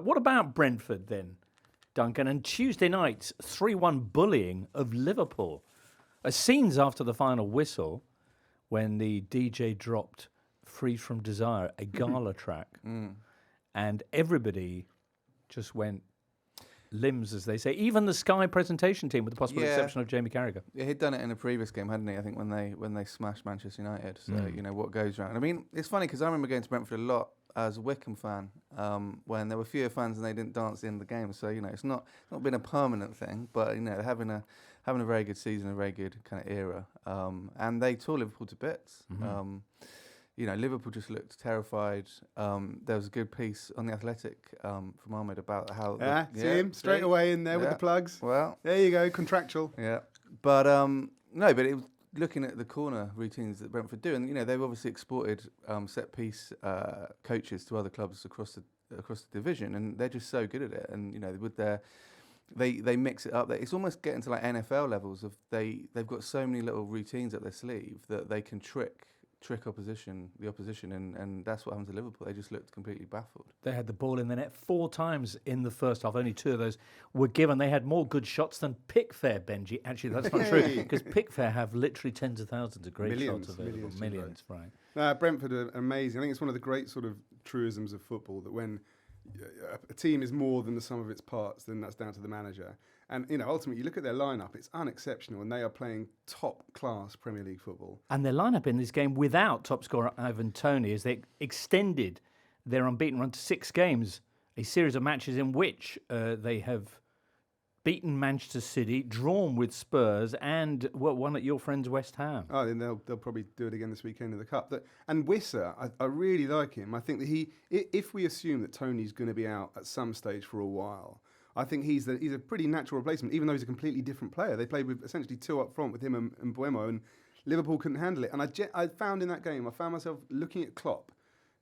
what about Brentford then, Duncan? And Tuesday night's 3-1 bullying of Liverpool. Scenes after the final whistle when the DJ dropped Free From Desire, a gala track, and everybody just went limbs, as they say. Even the Sky presentation team, with the possible exception of Jamie Carragher. Yeah, he'd done it in a previous game, hadn't he? I think when they smashed Manchester United. So what goes around. I mean, it's funny because I remember going to Brentford a lot as a Wickham fan when there were fewer fans and they didn't dance in the game. So it's not been a permanent thing, but having a very good season, a very good kind of era, and they tore Liverpool to bits. Liverpool just looked terrified. There was a good piece on The Athletic from Ahmed about how... see him straight away in there with the plugs. Well, there you go, contractual. Yeah. But, but it was looking at the corner routines that Brentford do, and, they've obviously exported set-piece coaches to other clubs across the division, and they're just so good at it. And, with their... They mix it up. It's almost getting to like NFL levels of they've got so many little routines up their sleeve that they can trick the opposition, and that's what happened to Liverpool. They just looked completely baffled. They had the ball in the net 4 times in the first half. Only 2 of those were given. They had more good shots than Pickfair, Benji. Actually, that's not true, because Pickfair have literally tens of thousands of great shots available. Millions, right. Brentford are amazing. I think it's one of the great sort of truisms of football that when a team is more than the sum of its parts, then that's down to the manager. And, ultimately, you look at their lineup, it's unexceptional, and they are playing top-class Premier League football. And their lineup in this game without top scorer Ivan Toney, as they extended their unbeaten run to 6 games, a series of matches in which they have beaten Manchester City, drawn with Spurs, and won at your friends West Ham. Oh, then they'll probably do it again this weekend in the Cup. And Wissa, I really like him. I think that if we assume that Toney's going to be out at some stage for a while, I think he's a pretty natural replacement, even though he's a completely different player. They played with essentially 2 up front with him and Buemo, and Liverpool couldn't handle it. And I found in that game, I found myself looking at Klopp,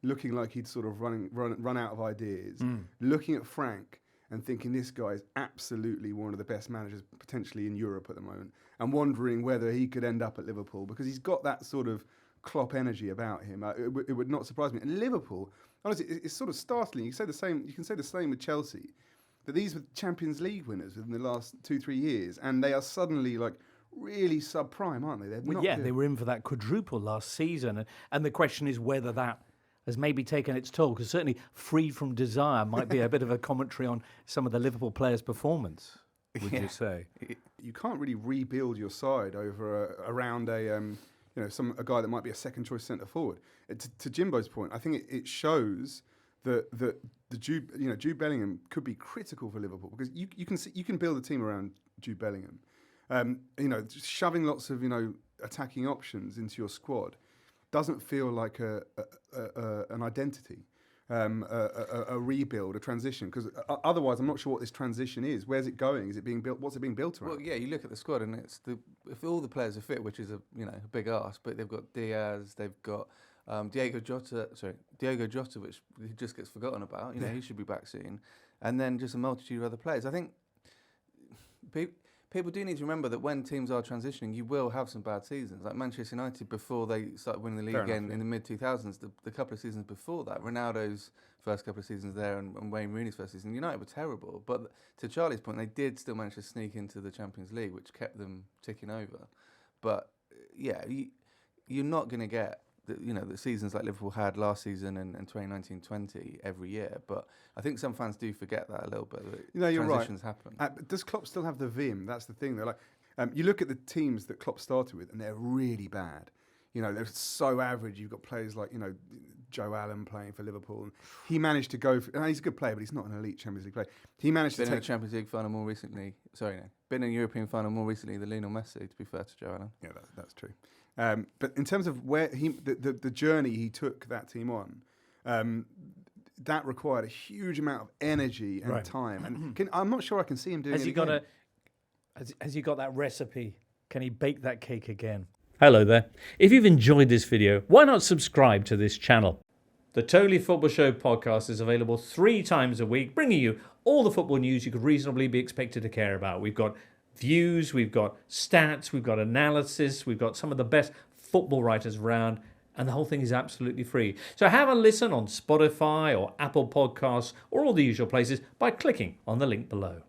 looking like he'd sort of run out of ideas, looking at Frank and thinking this guy is absolutely one of the best managers potentially in Europe at the moment, and wondering whether he could end up at Liverpool, because he's got that sort of Klopp energy about him. It would not surprise me. And Liverpool, honestly, it's sort of startling. You can say the same with Chelsea. That these were Champions League winners within the last 2-3 years, and they are suddenly like really sub-prime, aren't they? They were in for that quadruple last season, and the question is whether that has maybe taken its toll, because certainly Free From Desire might be a bit of a commentary on some of the Liverpool players' performance, would you say? You can't really rebuild your side around a guy that might be a second-choice centre-forward. To Jimbo's point, I think it shows that Jude Bellingham could be critical for Liverpool, because you can build a team around Jude Bellingham. Shoving lots of attacking options into your squad doesn't feel like an identity, a rebuild, a transition. Because otherwise, I'm not sure what this transition is. Where's it going? Is it being built? What's it being built around? Well, yeah, you look at the squad, and if all the players are fit, which is a big ask, but they've got Diaz, they've got Diogo Jota, which he just gets forgotten about. He should be back soon, and then just a multitude of other players. I think people do need to remember that when teams are transitioning, you will have some bad seasons. Like Manchester United, before they started winning the league again in the mid-2000s, the couple of seasons before that, Ronaldo's first couple of seasons there and Wayne Rooney's first season, United were terrible. But to Charlie's point, they did still manage to sneak into the Champions League, which kept them ticking over. But yeah, you're not going to get the seasons like Liverpool had last season and 2019-20 every year. But I think some fans do forget that a little bit. You're transitions right. happen. Does Klopp still have the vim? That's the thing. They're like, you look at the teams that Klopp started with, and they're really bad. They're so average. You've got players like Joe Allen playing for Liverpool, and he managed to go. He's a good player, but he's not an elite Champions League player. He managed to take a Champions League final more recently. Been in a European final more recently than Lionel Messi. To be fair to Joe Allen. Yeah, that's true. But in terms of where the journey he took that team on, that required a huge amount of energy and time. And I'm not sure I can see him doing it. Has he got that recipe? Can he bake that cake again? Hello there. If you've enjoyed this video, why not subscribe to this channel? The Totally Football Show podcast is available 3 times a week, bringing you all the football news you could reasonably be expected to care about. We've got views, we've got stats, we've got analysis, we've got some of the best football writers around, And the whole thing is absolutely free. So have a listen on Spotify or Apple Podcasts or all the usual places by clicking on the link below.